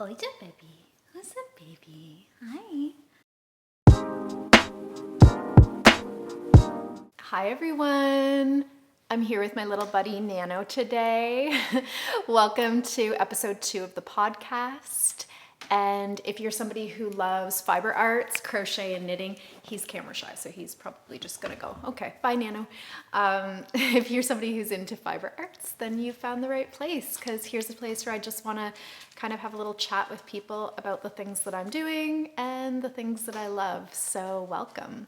Oi, baby. Who's a baby? Hi. Hi, everyone. I'm here with my little buddy Nano today. Welcome to episode 2 of the podcast. And if you're somebody who loves fiber arts, crochet, and knitting, he's camera shy, so he's probably just gonna go, okay, bye, Nano. If you're somebody who's into fiber arts, then you found the right place, because here's a place where I just wanna kind of have a little chat with people about the things that I'm doing and the things that I love, so welcome.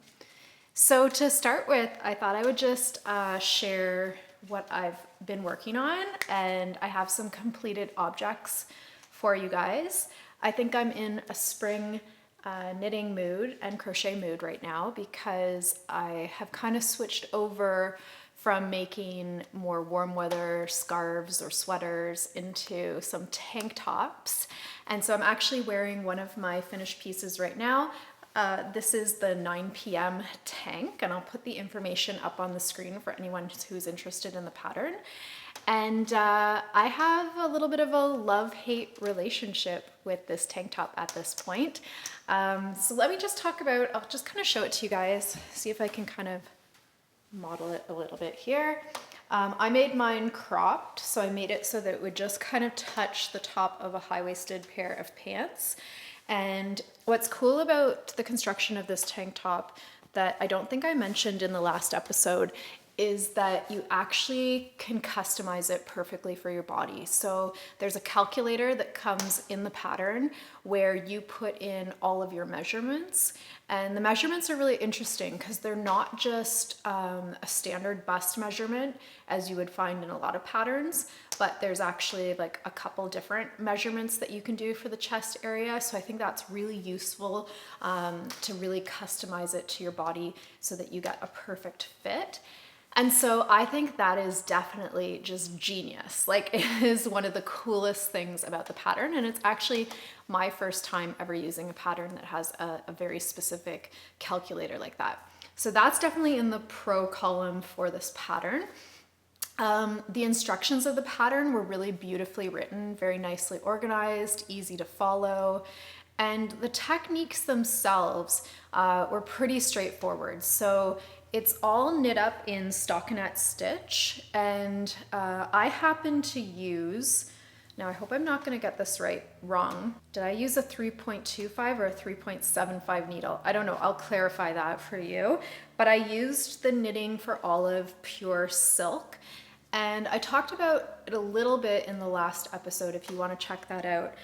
So to start with, I thought I would just share what I've been working on, and I have some completed objects for you guys. I think I'm in a spring knitting mood and crochet mood right now because I have kind of switched over from making more warm weather scarves or sweaters into some tank tops. And so I'm actually wearing one of my finished pieces right now. This is the 9 p.m. tank, and I'll put the information up on the screen for anyone who's interested in the pattern. And I have a little bit of a love-hate relationship with this tank top at this point. So let me just talk about, I'll just kind of show it to you guys, see if I can kind of model it a little bit here. I made mine cropped, so I made it so that it would just kind of touch the top of a high-waisted pair of pants. And what's cool about the construction of this tank top that I don't think I mentioned in the last episode is that you actually can customize it perfectly for your body. So there's a calculator that comes in the pattern where you put in all of your measurements. And the measurements are really interesting because they're not just a standard bust measurement as you would find in a lot of patterns, but there's actually like a couple different measurements that you can do for the chest area. So I think that's really useful to really customize it to your body so that you get a perfect fit. And so I think that is definitely just genius. Like, it is one of the coolest things about the pattern, and it's actually my first time ever using a pattern that has a very specific calculator like that. So that's definitely in the pro column for this pattern. The instructions of the pattern were really beautifully written, very nicely organized, easy to follow. And the techniques themselves were pretty straightforward. So it's all knit up in stockinette stitch, and I happen to use, now I hope I'm not gonna get this wrong. Did I use a 3.25 or a 3.75 needle? I don't know, I'll clarify that for you. But I used the Knitting for Olive Pure Silk, and I talked about it a little bit in the last episode if you want to check that out.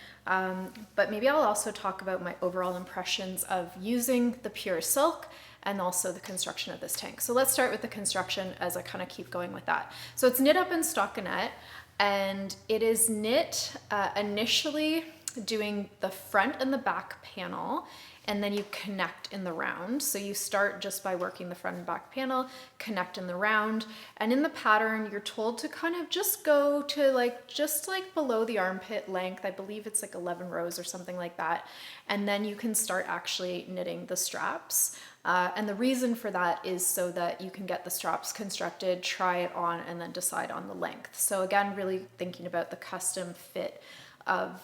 But maybe I'll also talk about my overall impressions of using the pure silk and also the construction of this tank. So let's start with the construction as I kind of keep going with that. So it's knit up in stockinette, and it is knit initially doing the front and the back panel, and then you connect in the round. So you start just by working the front and back panel, connect in the round, and in the pattern you're told to kind of just go to just below the armpit length. I believe it's like 11 rows or something like that. And then you can start actually knitting the straps. And the reason for that is so that you can get the straps constructed, try it on, and then decide on the length. So again, really thinking about the custom fit of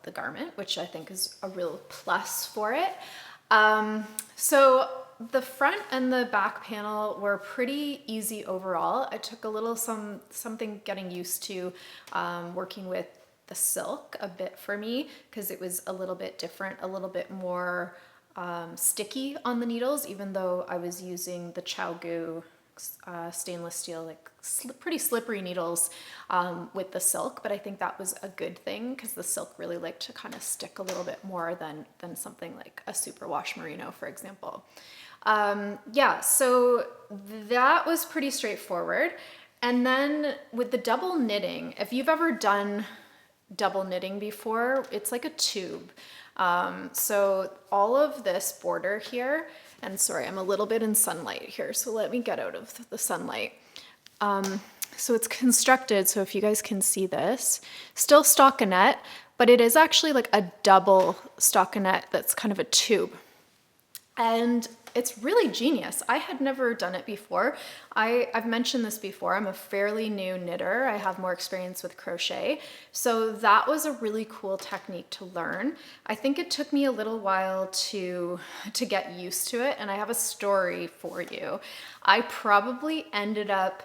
the garment, which I think is a real plus for it. So the front and the back panel were pretty easy overall. I took a little something getting used to working with the silk a bit for me, because it was a little bit different, a little bit more sticky on the needles, even though I was using the ChiaoGoo stainless steel, pretty slippery needles with the silk. But I think that was a good thing because the silk really liked to kind of stick a little bit more than something like a superwash merino, for example. Yeah, so that was pretty straightforward. And then with the double knitting, if you've ever done double knitting before, it's like a tube. So all of this border here, and sorry, I'm a little bit in sunlight here, so let me get out of the sunlight. So it's constructed, so if you guys can see this, still stockinette, but it is actually like a double stockinette that's kind of a tube. And it's really genius. I had never done it before. I've mentioned this before. I'm a fairly new knitter. I have more experience with crochet. So that was a really cool technique to learn. I think it took me a little while to get used to it, and I have a story for you. I probably ended up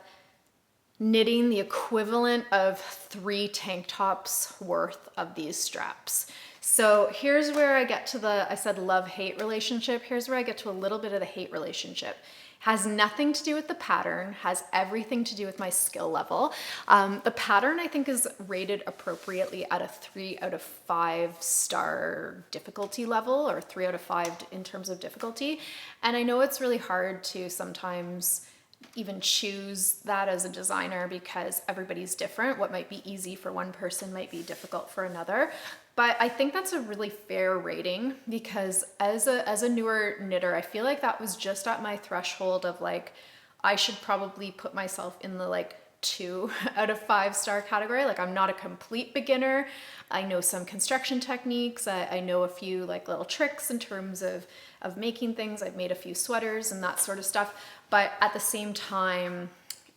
knitting the equivalent of 3 tank tops worth of these straps. So here's where I get to I said love-hate relationship. Here's where I get to a little bit of the hate relationship. Has nothing to do with the pattern, has everything to do with my skill level. The pattern I think is rated appropriately at a 3 out of 5 star difficulty level, or 3 out of 5 in terms of difficulty. And I know it's really hard to sometimes even choose that as a designer because everybody's different. What might be easy for one person might be difficult for another. But I think that's a really fair rating because as a newer knitter, I feel like that was just at my threshold of like, I should probably put myself in the like 2 out of 5 star category. Like, I'm not a complete beginner. I know some construction techniques. I know a few like little tricks in terms of making things. I've made a few sweaters and that sort of stuff. But at the same time,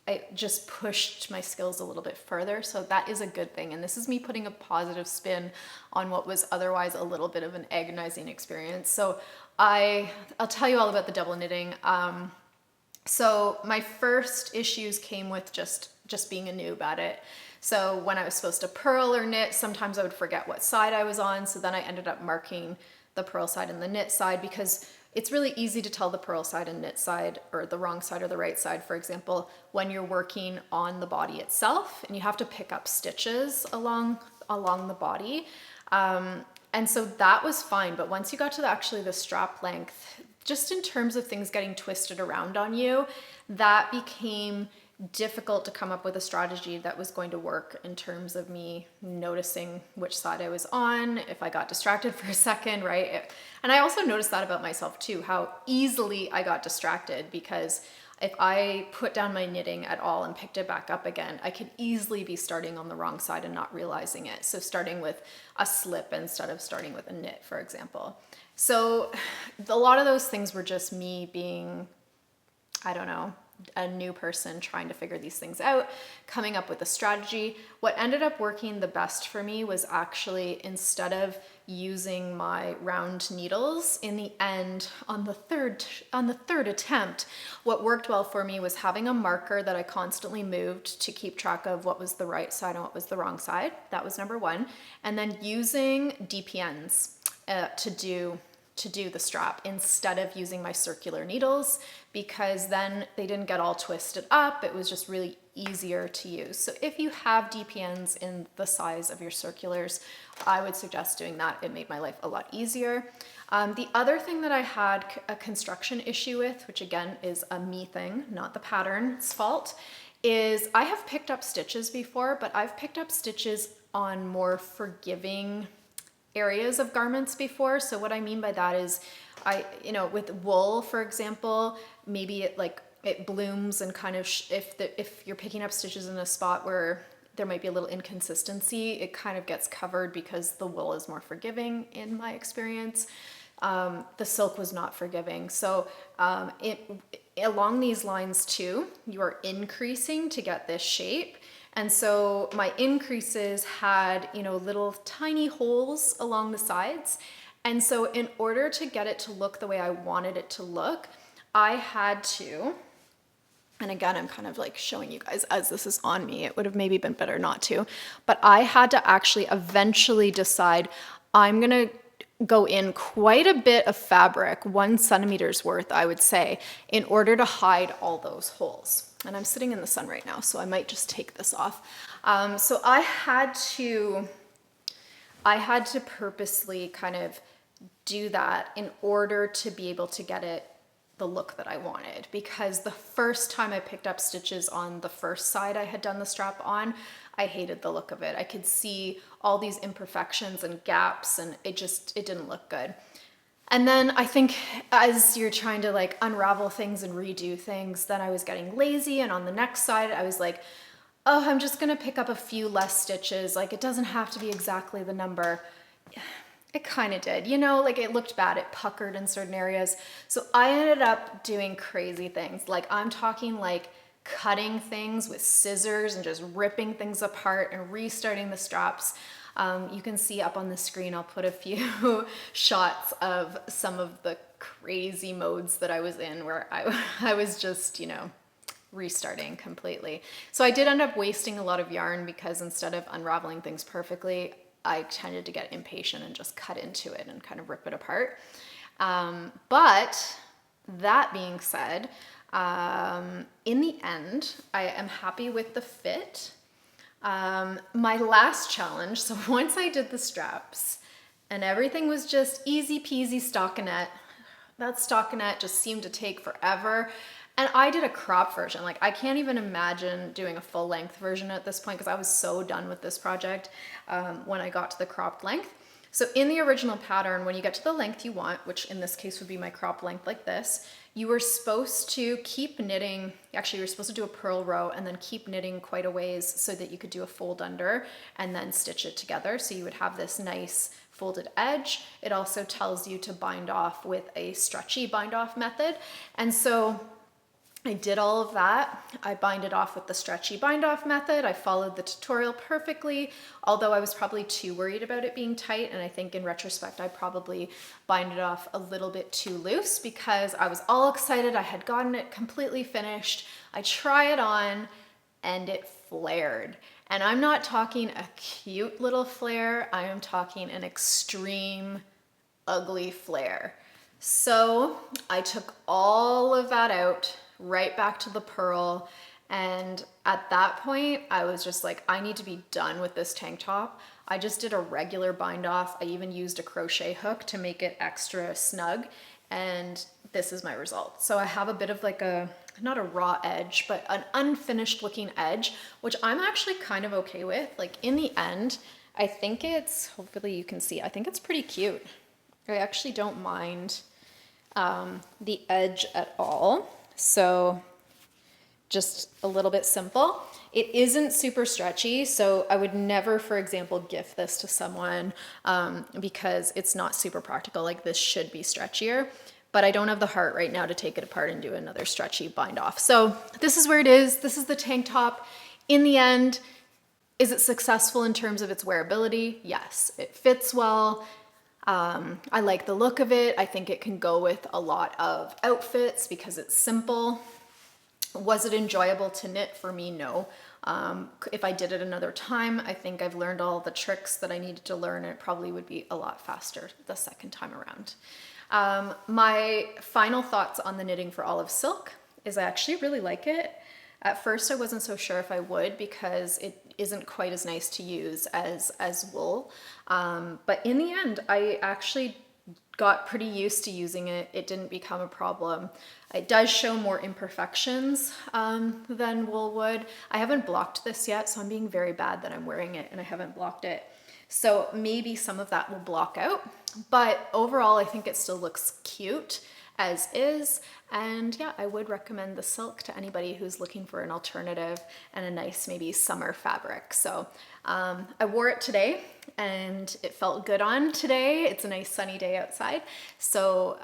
I just pushed my skills a little bit further. So that is a good thing. And this is me putting a positive spin on what was otherwise a little bit of an agonizing experience. So I'll tell you all about the double knitting. So my first issues came with just being a noob at it. So when I was supposed to purl or knit, sometimes I would forget what side I was on. So then I ended up marking the purl side and the knit side because it's really easy to tell the purl side and knit side, or the wrong side or the right side, for example, when you're working on the body itself and you have to pick up stitches along the body. And so that was fine. But once you got to actually the strap length, just in terms of things getting twisted around on you, that became difficult to come up with a strategy that was going to work in terms of me noticing which side I was on, if I got distracted for a second, right? And I also noticed that about myself too, how easily I got distracted, because if I put down my knitting at all and picked it back up again, I could easily be starting on the wrong side and not realizing it. So starting with a slip instead of starting with a knit, for example. So a lot of those things were just me being, I don't know, a new person trying to figure these things out, coming up with a strategy. What ended up working the best for me was actually, instead of using my round needles, in the end, on the third attempt, what worked well for me was having a marker that I constantly moved to keep track of what was the right side and what was the wrong side. That was number one. And then using DPNs to do the strap instead of using my circular needles, because then they didn't get all twisted up. It was just really easier to use. So if you have DPNs in the size of your circulars, I would suggest doing that. It made my life a lot easier. The other thing that I had a construction issue with, which again is a me thing, not the pattern's fault, is I have picked up stitches before, but I've picked up stitches on more forgiving areas of garments before. So what I mean by that is, with wool, for example, maybe it blooms and kind of if you're picking up stitches in a spot where there might be a little inconsistency, it kind of gets covered because the wool is more forgiving in my experience. The silk was not forgiving. So along these lines too, you are increasing to get this shape. And so my increases had, little tiny holes along the sides. And so in order to get it to look the way I wanted it to look, I had to, and again, I'm kind of like showing you guys as this is on me, it would have maybe been better not to, but I had to actually eventually decide I'm going to go in quite a bit of fabric, 1 centimeter's worth, I would say, in order to hide all those holes. And I'm sitting in the sun right now, so I might just take this off. So I had to purposely kind of do that in order to be able to get the look that I wanted, because the first time I picked up stitches on the first side I had done the strap on, I hated the look of it. I could see all these imperfections and gaps, and it didn't look good. And then I think as you're trying to like unravel things and redo things, then I was getting lazy. And on the next side, I was like, oh, I'm just gonna pick up a few less stitches. Like, it doesn't have to be exactly the number. I kind of did, you know, like it looked bad, it puckered in certain areas. So I ended up doing crazy things. Like I'm talking like cutting things with scissors and just ripping things apart and restarting the straps. You can see up on the screen, I'll put a few shots of some of the crazy modes that I was in where I was just, you know, restarting completely. So I did end up wasting a lot of yarn because instead of unraveling things perfectly, I tended to get impatient and just cut into it and kind of rip it apart. But that being said, in the end, I am happy with the fit. My last challenge, so once I did the straps and everything was just easy peasy stockinette, that stockinette just seemed to take forever. And I did a crop version. Like I can't even imagine doing a full length version at this point because I was so done with this project when I got to the cropped length. So in the original pattern, when you get to the length you want, which in this case would be my crop length like this, you were supposed to keep knitting. Actually, you were supposed to do a purl row and then keep knitting quite a ways so that you could do a fold under and then stitch it together. So you would have this nice folded edge. It also tells you to bind off with a stretchy bind off method. And so I did all of that. I bind it off with the stretchy bind off method. I followed the tutorial perfectly, although I was probably too worried about it being tight. And I think in retrospect, I probably bind it off a little bit too loose because I was all excited. I had gotten it completely finished. I try it on and it flared. And I'm not talking a cute little flare. I am talking an extreme ugly flare. So I took all of that out, right back to the purl. And at that point, I was just like, I need to be done with this tank top. I just did a regular bind off. I even used a crochet hook to make it extra snug. And this is my result. So I have a bit of like a, not a raw edge, but an unfinished looking edge, which I'm actually kind of okay with. Like in the end, I think it's, hopefully you can see, I think it's pretty cute. I actually don't mind the edge at all. So just a little bit simple. It isn't super stretchy, so I would never, for example, gift this to someone because it's not super practical. Like this should be stretchier, but I don't have the heart right now to take it apart and do another stretchy bind off. So this is where it is. This is the tank top. In the end, is it successful in terms of its wearability? Yes, it fits well. I like the look of it. I think it can go with a lot of outfits because it's simple. Was it enjoyable to knit? For me, no. If I did it another time, I think I've learned all the tricks that I needed to learn, and it probably would be a lot faster the second time around. My final thoughts on the knitting for olive silk is I actually really like it. At first, I wasn't so sure if I would because it isn't quite as nice to use as wool. But in the end, I actually got pretty used to using it. It didn't become a problem. It does show more imperfections than wool would. I haven't blocked this yet, so I'm being very bad that I'm wearing it and I haven't blocked it. So maybe some of that will block out. But overall, I think it still looks cute as is. And yeah, I would recommend the silk to anybody who's looking for an alternative and a nice maybe summer fabric. So I wore it today and it felt good on today. It's a nice sunny day outside. So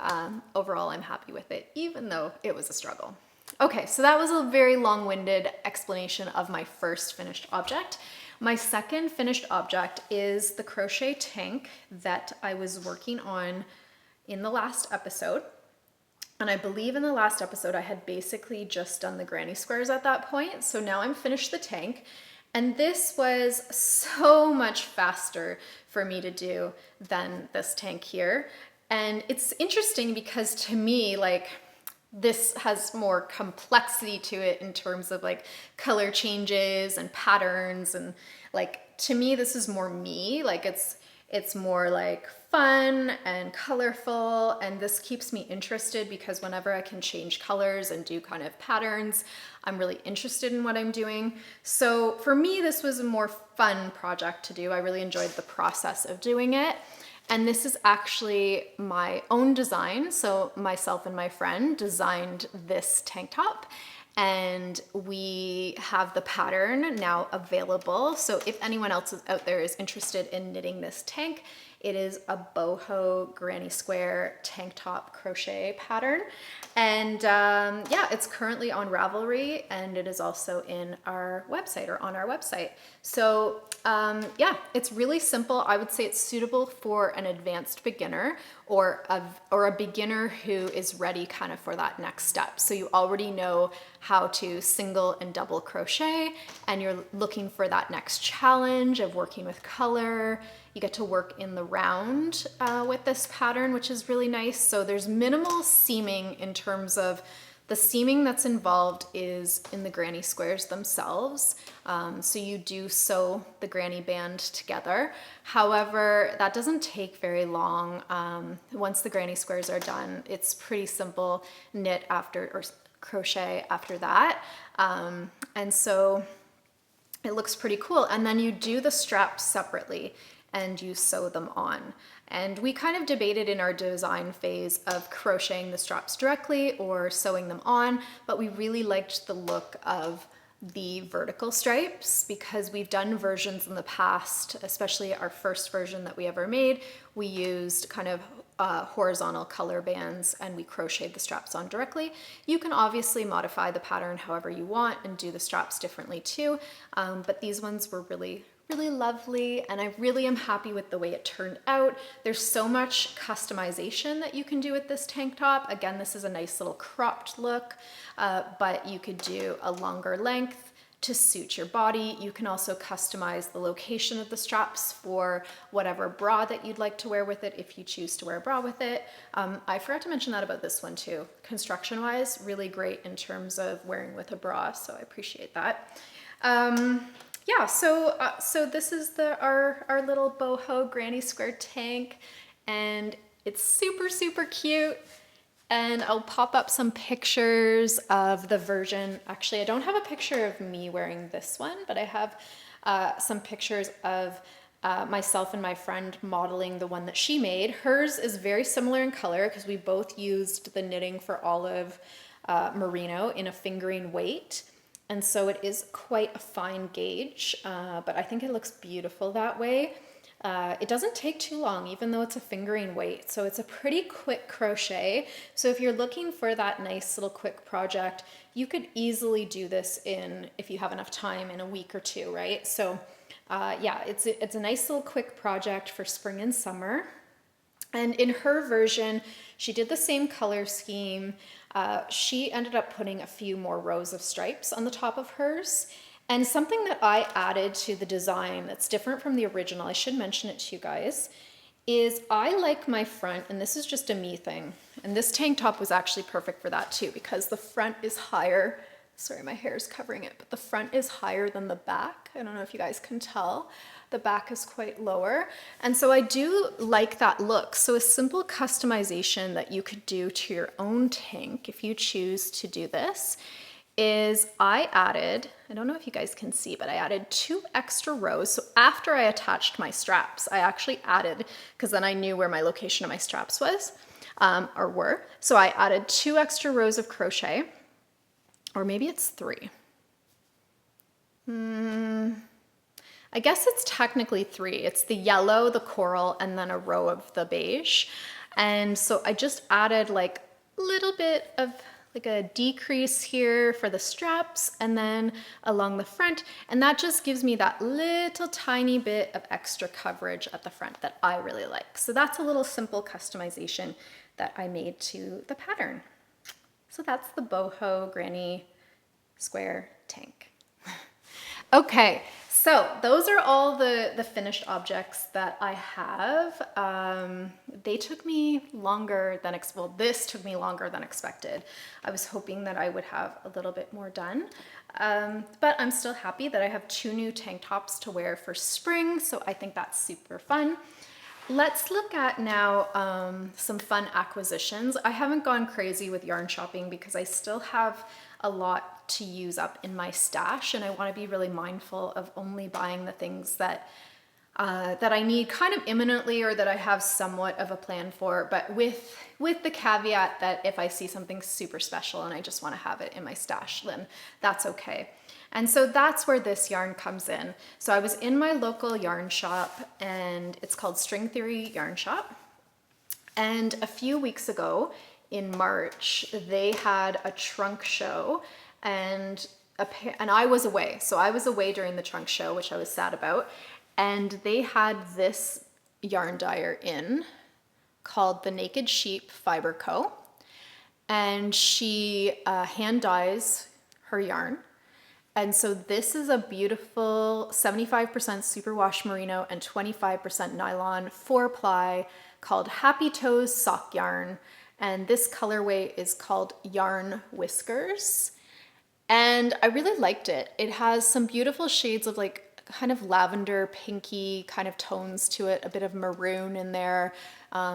overall, I'm happy with it, even though it was a struggle. Okay, so that was a very long-winded explanation of my first finished object. My second finished object is the crochet tank that I was working on in the last episode. And I believe in the last episode, I had basically just done the granny squares at that point. So now I'm finished the tank. And this was so much faster for me to do than this tank here. And it's interesting because to me, like, this has more complexity to it in terms of like color changes and patterns. And like, to me, this is more me. Like it's more like fun and colorful, and this keeps me interested because whenever I can change colors and do kind of patterns, I'm really interested in what I'm doing. So for me, this was a more fun project to do. I really enjoyed the process of doing it. And this is actually my own design. So myself and my friend designed this tank top, and we have the pattern now available. So if anyone else out there is interested in knitting this tank, It is a boho granny square tank top crochet pattern. And yeah, it's currently on Ravelry, and it is also in our website, or on our website. So yeah, it's really simple. I would say it's suitable for an advanced beginner, or a beginner who is ready kind of for that next step. So you already know how to single and double crochet, and you're looking for that next challenge of working with color. You get to work in the round with this pattern, which is really nice. So there's minimal seaming in terms of the seaming that's involved is in the granny squares themselves. So you do sew the granny band together. However, that doesn't take very long. Once the granny squares are done, it's pretty simple knit after, or crochet after that. And so it looks pretty cool. And then you do the straps separately and you sew them on. And we kind of debated in our design phase of crocheting the straps directly or sewing them on, but we really liked the look of the vertical stripes because we've done versions in the past, especially our first version that we ever made. We used kind of horizontal color bands and we crocheted the straps on directly. You can obviously modify the pattern however you want and do the straps differently too, but these ones were really lovely, and I really am happy with the way it turned out. There's so much customization that you can do with this tank top. Again, this is a nice little cropped look, but you could do a longer length to suit your body. You can also customize the location of the straps for whatever bra that you'd like to wear with it, if you choose to wear a bra with it. I forgot to mention that about this one too. Construction wise, really great in terms of wearing with a bra, so I appreciate that. Yeah, so this is our little boho granny square tank, and it's super cute. And I'll pop up some pictures of the version. Actually, I don't have a picture of me wearing this one, but I have some pictures of myself and my friend modeling the one that she made. Hers is very similar in color because we both used the knitting for olive merino in a fingering weight. And so it is quite a fine gauge, but I think it looks beautiful that way. It doesn't take too long, even though it's a fingering weight. So it's a pretty quick crochet. So if you're looking for that nice little quick project, you could easily do this in, if you have enough time, in a week or two, right? So yeah, it's a nice little quick project for spring and summer. And in her version, she did the same color scheme. She ended up putting a few more rows of stripes on the top of hers. And something that I added to the design that's different from the original, I should mention it to you guys, is I like my front, and this is just a me thing, and this tank top was actually perfect for that too, because the front is higher. Sorry, my hair is covering it, but the front is higher than the back. I don't know if you guys can tell. The back is quite lower. And so I do like that look. So a simple customization that you could do to your own tank, if you choose to do this, is I added, I don't know if you guys can see, but I added 2 extra rows. So after I attached my straps, I actually added, because then I knew where my location of my straps was, or were. So I added 2 extra rows of crochet, or maybe it's 3. I guess it's technically 3. It's the yellow, the coral, and then a row of the beige. And so I just added like a little bit of like a decrease here for the straps and then along the front. And that just gives me that little tiny bit of extra coverage at the front that I really like. So that's a little simple customization that I made to the pattern. So that's the boho granny square tank. Okay, so those are all the finished objects that I have. They took me longer than, well, this took me longer than expected. I was hoping that I would have a little bit more done, but I'm still happy that I have 2 new tank tops to wear for spring, so I think that's super fun. Let's look at now some fun acquisitions. I haven't gone crazy with yarn shopping because I still have a lot to use up in my stash, and I want to be really mindful of only buying the things that that I need kind of imminently, or that I have somewhat of a plan for, but with the caveat that if I see something super special and I just want to have it in my stash, then that's okay. And so that's where this yarn comes in. So I was in my local yarn shop, and it's called String Theory Yarn Shop. And a few weeks ago in March, they had a trunk show, and I was away. So I was away during the trunk show, which I was sad about. And they had this yarn dyer in called the Naked Sheep Fibre Co. And she hand dyes her yarn. And so this is a beautiful 75% superwash merino and 25% nylon 4-ply called Happy Toes sock yarn. And this colorway is called Yarn Whiskers. And I really liked it. It has some beautiful shades of like kind of lavender, pinky kind of tones to it, a bit of maroon in there,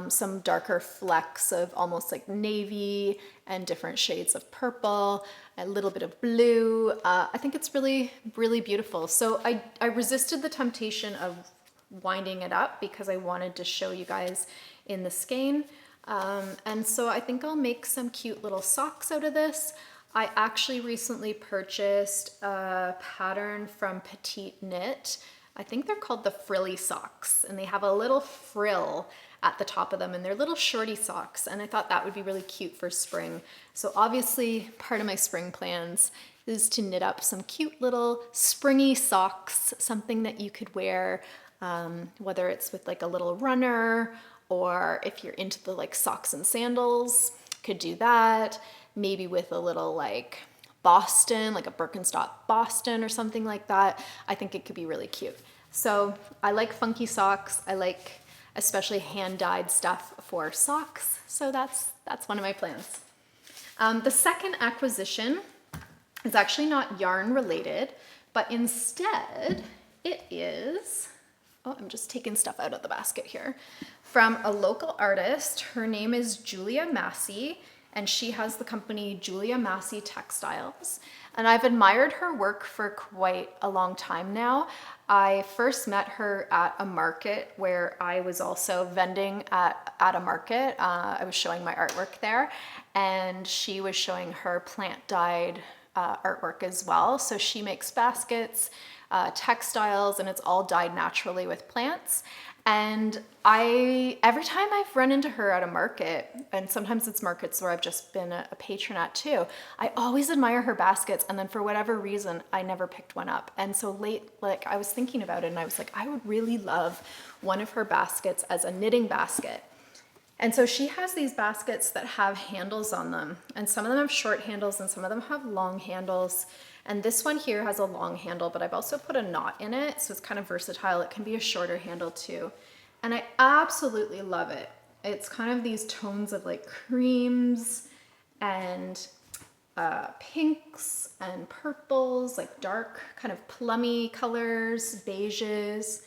some darker flecks of almost like navy and different shades of purple, a little bit of blue. I think it's really, really beautiful. So I resisted the temptation of winding it up because I wanted to show you guys in the skein. And so I think I'll make some cute little socks out of this. I actually recently purchased a pattern from TiffKnits. I think they're called the frilly socks, and they have a little frill at the top of them, and they're little shorty socks, and I thought that would be really cute for spring. So obviously part of my spring plans is to knit up some cute little springy socks, something that you could wear, whether it's with like a little runner, or if you're into the like socks and sandals, could do that. Maybe with a little like Boston, like a Birkenstock Boston or something like that. I think it could be really cute. So I like funky socks. I like especially hand-dyed stuff for socks. So that's one of my plans. The second acquisition is actually not yarn related, but instead it is, oh, I'm just taking stuff out of the basket here, from a local artist. Her name is Julia Masci, and she has the company Julia Masci Textiles. And I've admired her work for quite a long time now. I first met her at a market where I was also vending at a market. I was showing my artwork there, and she was showing her plant-dyed artwork as well. So she makes baskets, textiles, and it's all dyed naturally with plants. And every time I've run into her at a market, and sometimes it's markets where I've just been a patron at too, I always admire her baskets, and then for whatever reason, I never picked one up. And so I was thinking about it, and I was like, I would really love one of her baskets as a knitting basket. And so she has these baskets that have handles on them, and some of them have short handles and some of them have long handles. And this one here has a long handle, but I've also put a knot in it, so it's kind of versatile. It can be a shorter handle too. And I absolutely love it. It's kind of these tones of like creams and pinks and purples, like dark kind of plummy colors, beiges,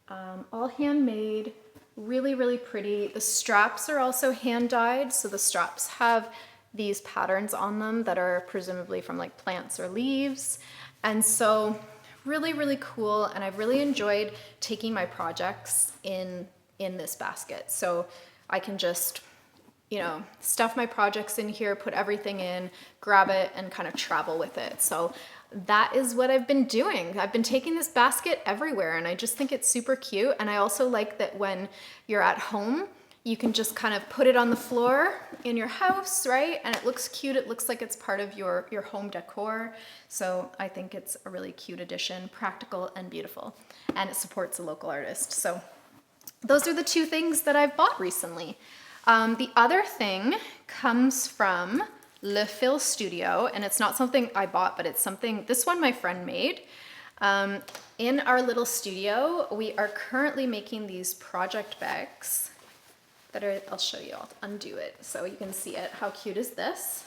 all handmade, really, really pretty. The straps are also hand dyed, so the straps have these patterns on them that are presumably from like plants or leaves. And so really, really cool. And I've really enjoyed taking my projects in this basket. So I can just, you know, stuff my projects in here, put everything in, grab it, and kind of travel with it. So that is what I've been doing. I've been taking this basket everywhere, and I just think it's super cute. And I also like that when you're at home, you can just kind of put it on the floor in your house, right? And it looks cute. It looks like it's part of your home decor. So I think it's a really cute addition, practical and beautiful, and it supports a local artist. So those are the two things that I've bought recently. The other thing comes from Le Fil Studio, and it's not something I bought, but it's something, this one my friend made. In our little studio, we are currently making these project bags that are, I'll show you, I'll undo it so you can see it. How cute is this?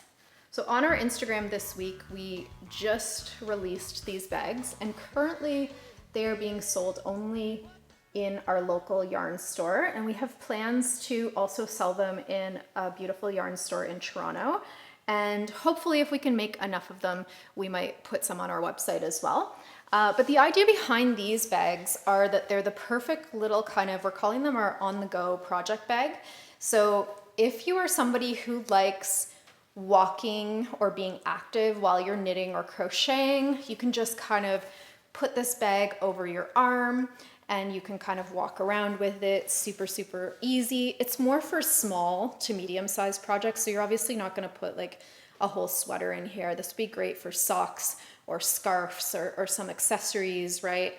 So on our Instagram this week, we just released these bags, and currently they are being sold only in our local yarn store, and we have plans to also sell them in a beautiful yarn store in Toronto. And hopefully if we can make enough of them, we might put some on our website as well. But the idea behind these bags are that they're the perfect little kind of, we're calling them our on-the-go project bag. So if you are somebody who likes walking or being active while you're knitting or crocheting, you can just kind of put this bag over your arm and you can kind of walk around with it. Super, super easy. It's more for small to medium-sized projects, so you're obviously not going to put like a whole sweater in here. This would be great for socks or scarves or some accessories, right?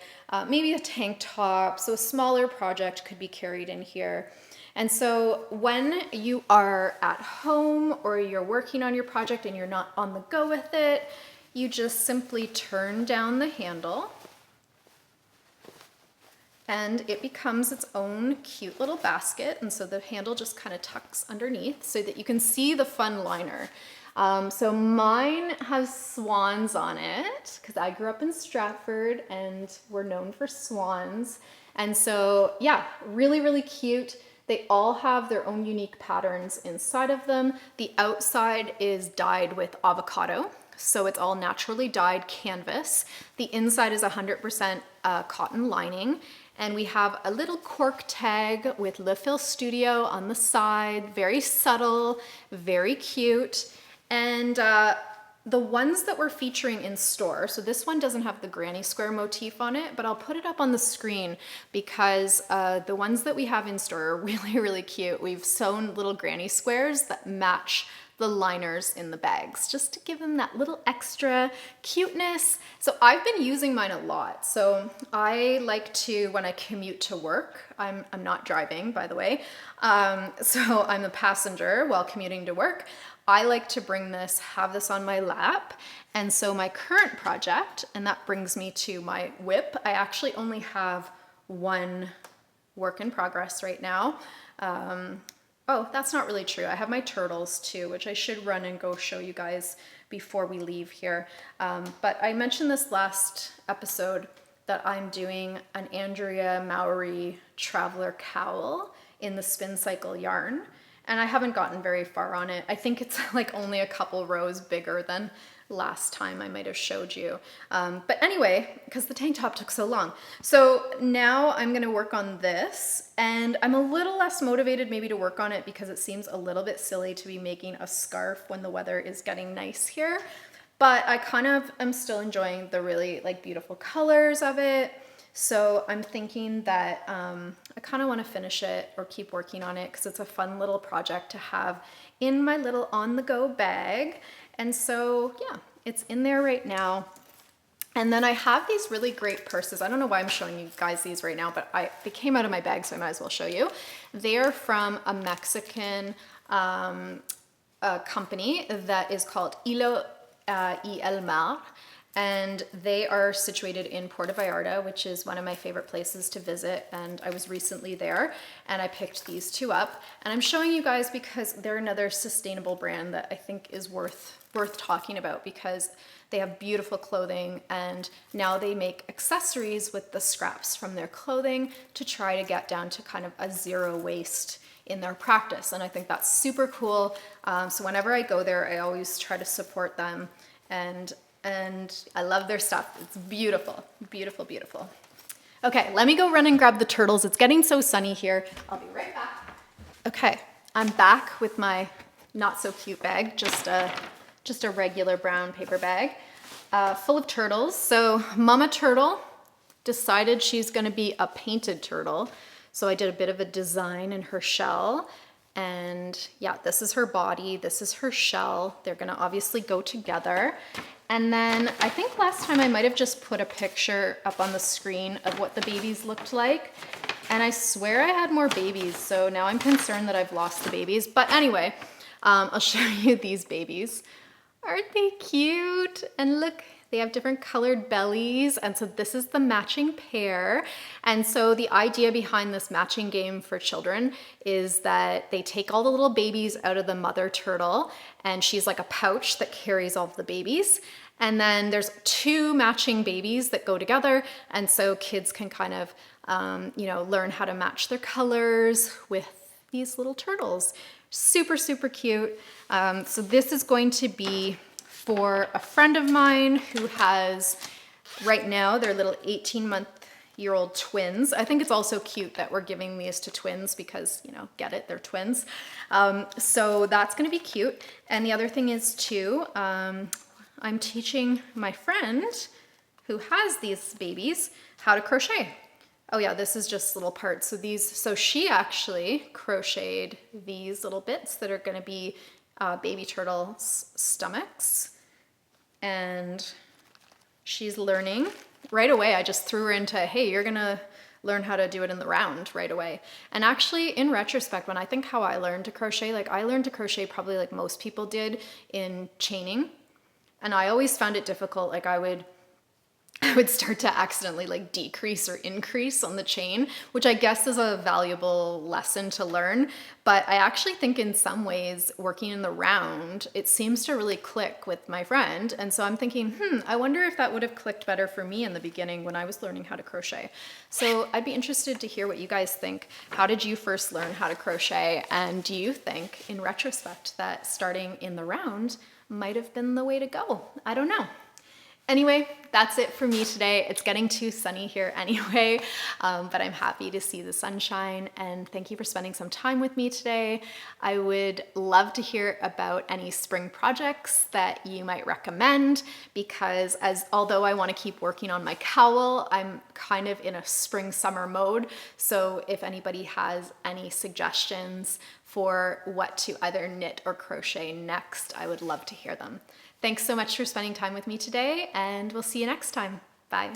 Maybe a tank top. So a smaller project could be carried in here. And so when you are at home or you're working on your project and you're not on the go with it, you just simply turn down the handle and it becomes its own cute little basket. And so the handle just kind of tucks underneath so that you can see the fun liner. So mine has swans on it because I grew up in Stratford and we're known for swans. And so yeah, really, really cute. They all have their own unique patterns inside of them. The outside is dyed with avocado, so it's all naturally dyed canvas. The inside is 100% cotton lining. And we have a little cork tag with Le Fil Studio on the side, very subtle, very cute. And the ones that we're featuring in store, so this one doesn't have the granny square motif on it, but I'll put it up on the screen because the ones that we have in store are really, really cute. We've sewn little granny squares that match the liners in the bags, just to give them that little extra cuteness. So I've been using mine a lot. So I like to, when I commute to work, I'm not driving, by the way, so I'm a passenger while commuting to work. I like to bring this, have this on my lap. And so my current project, and that brings me to my whip, I actually only have one work in progress right now. Oh, that's not really true. I have my turtles too, which I should run and go show you guys before we leave here. But I mentioned this last episode that I'm doing an Andrea Mowry Traveler cowl in the Spin Cycle yarn. And I haven't gotten very far on it. I think it's like only a couple rows bigger than last time I might have showed you. But anyway, because the tank top took so long. So now I'm gonna work on this, and I'm a little less motivated maybe to work on it because it seems a little bit silly to be making a scarf when the weather is getting nice here. But I kind of am still enjoying the really like beautiful colors of it. So I'm thinking that I kind of want to finish it or keep working on it because it's a fun little project to have in my little on-the-go bag. And so yeah, it's in there right now. And then I have these really great purses. I don't know why I'm showing you guys these right now, but they came out of my bag, so I might as well show you. They're from a Mexican company that is called Hilo y el Mar. And they are situated in Puerto Vallarta, which is one of my favorite places to visit. And I was recently there and I picked these two up. And I'm showing you guys because they're another sustainable brand that I think is worth talking about because they have beautiful clothing and now they make accessories with the scraps from their clothing to try to get down to kind of a zero waste in their practice. And I think that's super cool. So whenever I go there, I always try to support them and I love their stuff. It's beautiful, beautiful, beautiful. Okay, let me go run and grab the turtles. It's getting so sunny here. I'll be right back. Okay, I'm back with my not so cute bag, just a regular brown paper bag full of turtles. So Mama Turtle decided she's gonna be a painted turtle. So I did a bit of a design in her shell. And yeah, this is her body, this is her shell. They're gonna obviously go together. And then I think last time I might have just put a picture up on the screen of what the babies looked like. And I swear I had more babies, so now I'm concerned that I've lost the babies. But anyway, I'll show you these babies. Aren't they cute? And look, they have different colored bellies. And so this is the matching pair. And so the idea behind this matching game for children is that they take all the little babies out of the mother turtle and she's like a pouch that carries all of the babies. And then there's two matching babies that go together. And so kids can kind of, learn how to match their colors with these little turtles. Super, super cute. So this is going to be for a friend of mine who has Right now, they're little 18-month-year-old twins. I think it's also cute that we're giving these to twins because, you know, get it, they're twins. So that's gonna be cute. And the other thing is too, I'm teaching my friend who has these babies how to crochet. Oh yeah, this is just little parts. So she actually crocheted these little bits that are gonna be baby turtles' stomachs. And she's learning. Right away, I just threw her into, hey, you're gonna learn how to do it in the round right away. And actually, in retrospect, when I think how I learned to crochet, like I learned to crochet probably like most people did in chaining. And I always found it difficult. Like I would start to accidentally like decrease or increase on the chain, which I guess is a valuable lesson to learn. But I actually think in some ways working in the round, it seems to really click with my friend. And so I'm thinking, I wonder if that would have clicked better for me in the beginning when I was learning how to crochet. So I'd be interested to hear what you guys think. How did you first learn how to crochet? And do you think in retrospect that starting in the round might have been the way to go? I don't know. Anyway, that's it for me today. It's getting too sunny here anyway, but I'm happy to see the sunshine, and thank you for spending some time with me today. I would love to hear about any spring projects that you might recommend, because although I want to keep working on my cowl, I'm kind of in a spring summer mode. So if anybody has any suggestions for what to either knit or crochet next, I would love to hear them. Thanks so much for spending time with me today, and we'll see you next time. Bye.